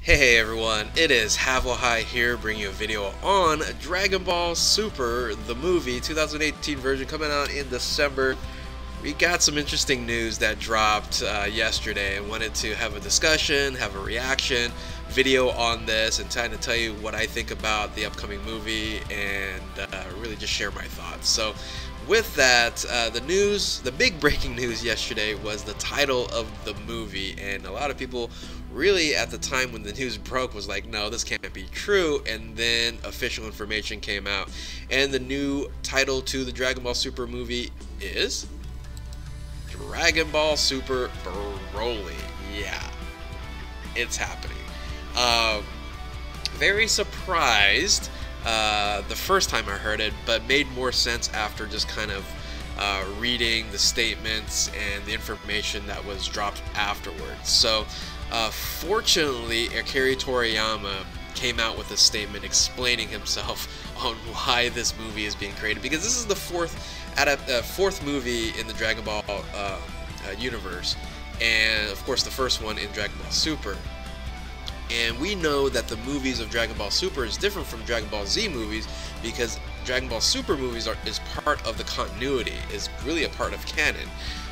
Hey everyone, it is High here bringing you a video on Dragon Ball Super, the movie, 2018 version coming out in December. We got some interesting news that dropped yesterday and wanted to have a discussion, have a reaction video on this and trying to tell you what I think about the upcoming movie and really just share my thoughts. So with that, the big breaking news yesterday was the title of the movie, and a lot of people really at the time when the news broke was like, no, this can't be true. And then official information came out, and the new title to the Dragon Ball Super movie is Dragon Ball Super Broly. Yeah, it's happening. Very surprised the first time I heard it, but made more sense after just kind of reading the statements and the information that was dropped afterwards. So fortunately, Akira Toriyama came out with a statement explaining himself on why this movie is being created, because this is the fourth movie in the Dragon Ball universe, and of course the first one in Dragon Ball Super. And we know that the movies of Dragon Ball Super is different from Dragon Ball Z movies, because Dragon Ball Super movies is part of the continuity, is really a part of canon.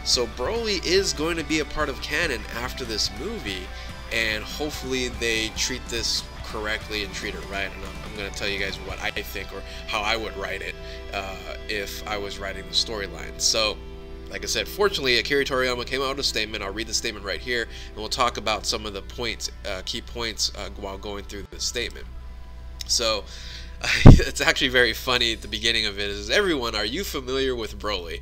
So Broly is going to be a part of canon after this movie, and hopefully they treat this correctly and treat it right. And I'm going to tell you guys what I think, or how I would write it if I was writing the storyline. So like I said, fortunately, Akira Toriyama came out with a statement. I'll read the statement right here, and we'll talk about some of the points, key points, while going through the statement. So, it's actually very funny at the beginning of it. Is everyone, are you familiar with Broly?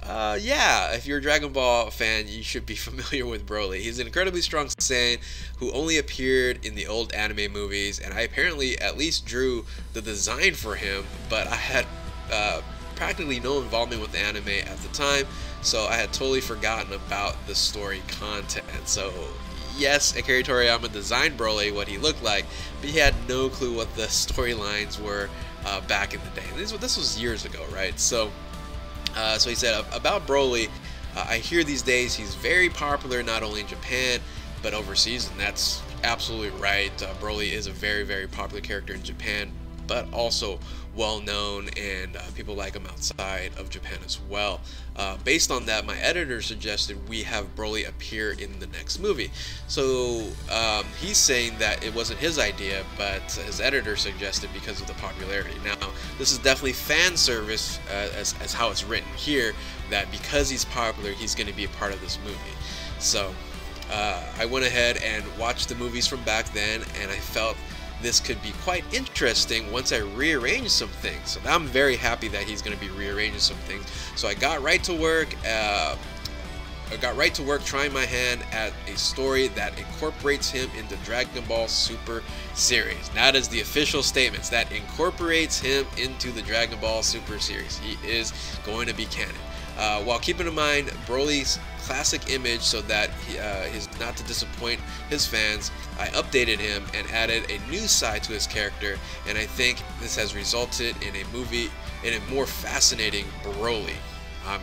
Yeah, if you're a Dragon Ball fan, you should be familiar with Broly. He's an incredibly strong Saiyan who only appeared in the old anime movies, and I apparently at least drew the design for him, but I had practically no involvement with the anime at the time, so I had totally forgotten about the story content. So yes, Akira Toriyama designed Broly, what he looked like, but he had no clue what the storylines were back in the day. And this was years ago, right? So so he said about Broly, I hear these days he's very popular not only in Japan but overseas, and that's absolutely right. Broly is a very, very popular character in Japan, but also well known, and people like him outside of Japan as well. Based on that, my editor suggested we have Broly appear in the next movie. So he's saying that it wasn't his idea, but his editor suggested because of the popularity. Now, this is definitely fan service, as how it's written here, that because he's popular, he's going to be a part of this movie. So I went ahead and watched the movies from back then, and I felt this could be quite interesting once I rearrange some things. So I'm very happy that he's going to be rearranging some things. So I got right to work. Trying my hand at a story that incorporates him into Dragon Ball Super series. That is the official statements, that incorporates him into the Dragon Ball Super series. He is going to be canon. While keeping in mind Broly's classic image, so that he's not to disappoint his fans, I updated him and added a new side to his character, and I think this has resulted in a more fascinating Broly. I'm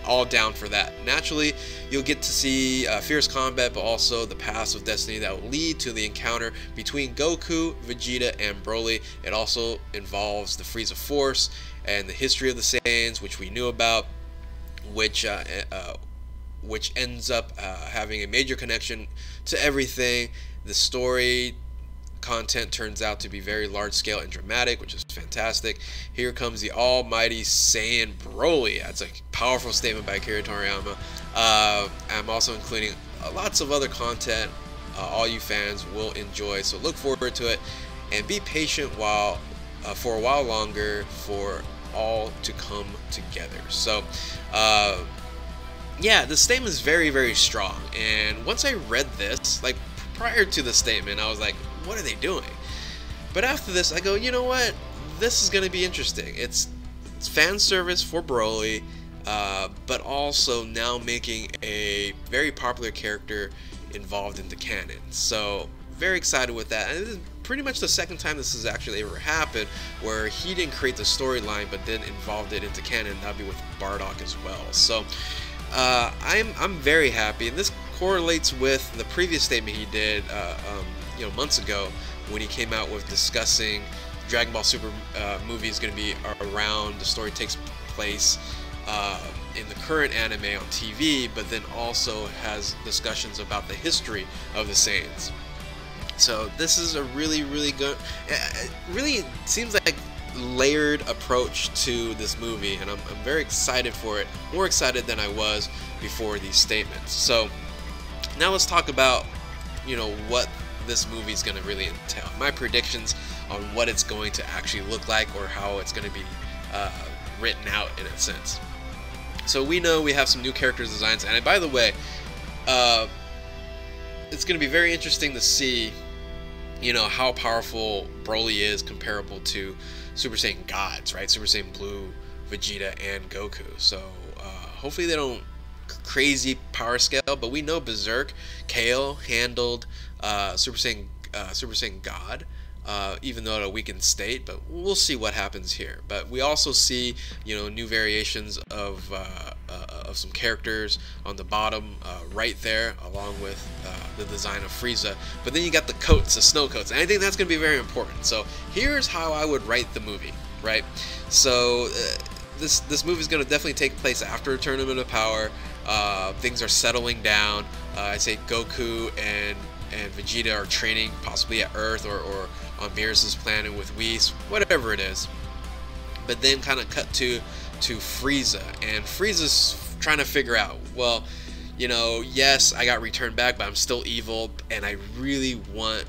all down for that. Naturally, you'll get to see fierce combat, but also the paths of destiny that will lead to the encounter between Goku, Vegeta, and Broly. It also involves the Frieza Force and the history of the Saiyans, which we knew about, which ends up having a major connection to everything. The story content turns out to be very large scale and dramatic, which is fantastic. Here comes the almighty Saiyan Broly. That's a powerful statement by Akira Toriyama. I'm also including lots of other content all you fans will enjoy, so look forward to it and be patient for a while longer for all to come together. So yeah, the statement is very, very strong, and once I read this, like prior to the statement, I was like, what are they doing? But after this, I go, you know what? This is going to be interesting. It's fan service for Broly, but also now making a very popular character involved in the canon. So very excited with that. And this is pretty much the second time this has actually ever happened, where he didn't create the storyline but then involved it into canon. That'd be with Bardock as well. So I'm very happy, and this correlates with the previous statement he did months ago, when he came out with discussing Dragon Ball Super movie is going to be around. The story takes place in the current anime on TV, but then also has discussions about the history of the Saiyans. So this is a really, really good, really seems like layered approach to this movie, and I'm very excited for it, more excited than I was before these statements. So now let's talk about, what this movie is going to really entail. My predictions on what it's going to actually look like, or how it's going to be written out in a sense. So we know we have some new character designs, and by the way, it's going to be very interesting to see, how powerful Broly is comparable to Super Saiyan gods, right? Super Saiyan Blue, Vegeta, and Goku. So hopefully they don't crazy power scale, but we know Berserk, Kale handled Super Saiyan God, even though at a weakened state, but we'll see what happens here. But we also see, new variations of some characters on the bottom right there, along with the design of Frieza. But then you got the coats, the snow coats, and I think that's going to be very important. So here's how I would write the movie, right? So this movie is going to definitely take place after a Tournament of Power. Things are settling down. I say Goku and Vegeta are training possibly at Earth or on Beerus' planet with Whis, whatever it is. But then kind of cut to Frieza, and Frieza's trying to figure out, well, yes, I got returned back, but I'm still evil, and I really want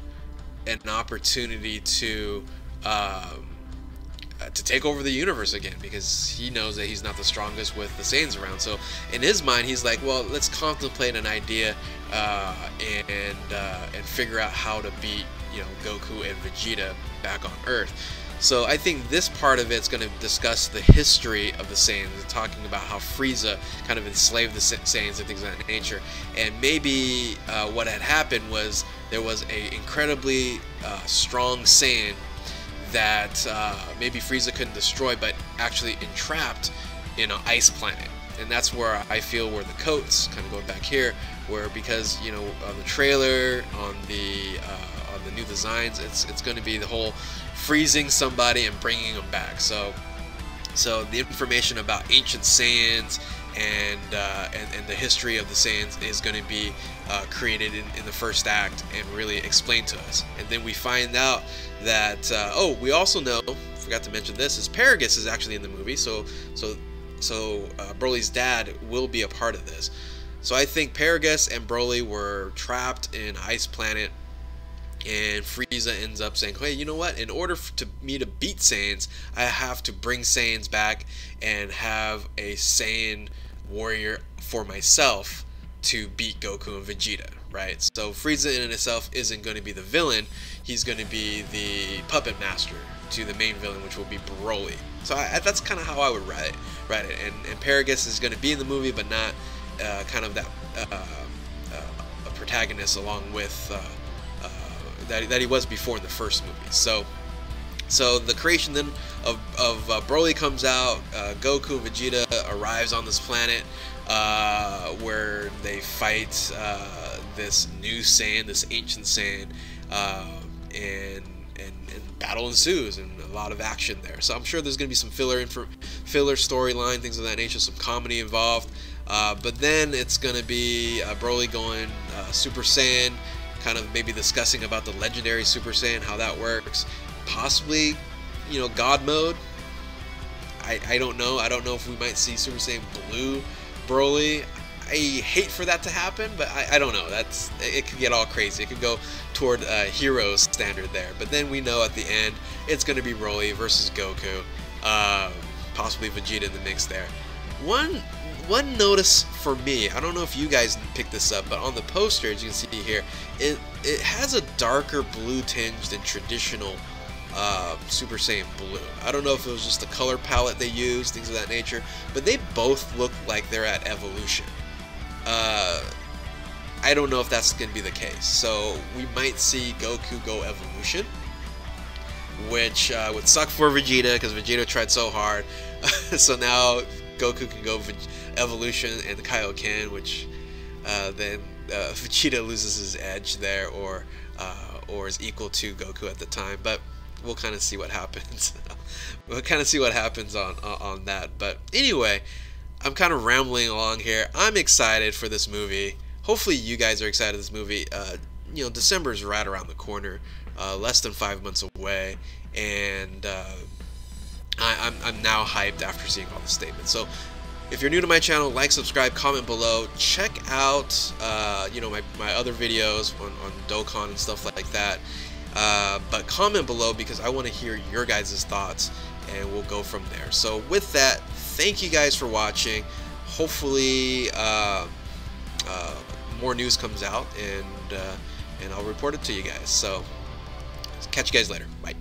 an opportunity to take over the universe again, because he knows that he's not the strongest with the Saiyans around. So in his mind, he's like, well, let's contemplate an idea and figure out how to beat Goku and Vegeta back on Earth. So I think this part of it's going to discuss the history of the Saiyans, talking about how Frieza kind of enslaved the Saiyans and things of that nature. And maybe what had happened was there was a incredibly strong Saiyan that maybe Frieza couldn't destroy, but actually entrapped in an ice planet. And that's where I feel where the coats, kind of going back here, where because on the trailer, on the new designs, it's going to be the whole freezing somebody and bringing them back. So the information about ancient Saiyans and the history of the Saiyans is going to be created in the first act and really explained to us. And then we find out that we also know, forgot to mention this, is Paragus is actually in the movie. So Broly's dad will be a part of this. So I think Paragus and Broly were trapped in Ice Planet, and Frieza ends up saying, hey, you know what? In order for me to beat Saiyans, I have to bring Saiyans back and have a Saiyan warrior for myself to beat Goku and Vegeta, right? So Frieza in itself isn't going to be the villain. He's going to be the puppet master to the main villain, which will be Broly. So that's kind of how I would write it. And Paragus is going to be in the movie, but not kind of that a protagonist along with that he was before in the first movie. So the creation then of Broly comes out. Goku and Vegeta arrives on this planet where they fight this new Saiyan, this ancient Saiyan, and battle ensues, and a lot of action there. So I'm sure there's going to be some filler storyline, things of that nature, some comedy involved. But then it's going to be Broly going Super Saiyan, kind of maybe discussing about the legendary Super Saiyan, how that works. Possibly, God mode. I don't know. I don't know if we might see Super Saiyan Blue Broly. I hate for that to happen, but I don't know. It could get all crazy. It could go toward Heroes standard there. But then we know at the end it's going to be Broly versus Goku. Possibly Vegeta in the mix there. One notice for me, I don't know if you guys picked this up, but on the poster, as you can see here, it has a darker blue tinge than traditional Super Saiyan Blue. I don't know if it was just the color palette they used, things of that nature, but they both look like they're at evolution. I don't know if that's going to be the case. So we might see Goku go evolution, which would suck for Vegeta because Vegeta tried so hard. So now Goku can go evolution and the Kaioken, which then Vegeta loses his edge there, or or is equal to Goku at the time, but we'll kind of see what happens. We'll kind of see what happens on that. But anyway, I'm kind of rambling along here. I'm excited for this movie. Hopefully you guys are excited for this movie. You know, December is right around the corner, less than 5 months away, and I'm now hyped after seeing all the statements. So if you're new to my channel, like, subscribe, comment below. Check out you know, my other videos on Dokkan and stuff like that. But comment below because I want to hear your guys' thoughts, and we'll go from there. So with that, thank you guys for watching. Hopefully more news comes out, and I'll report it to you guys. So catch you guys later. Bye.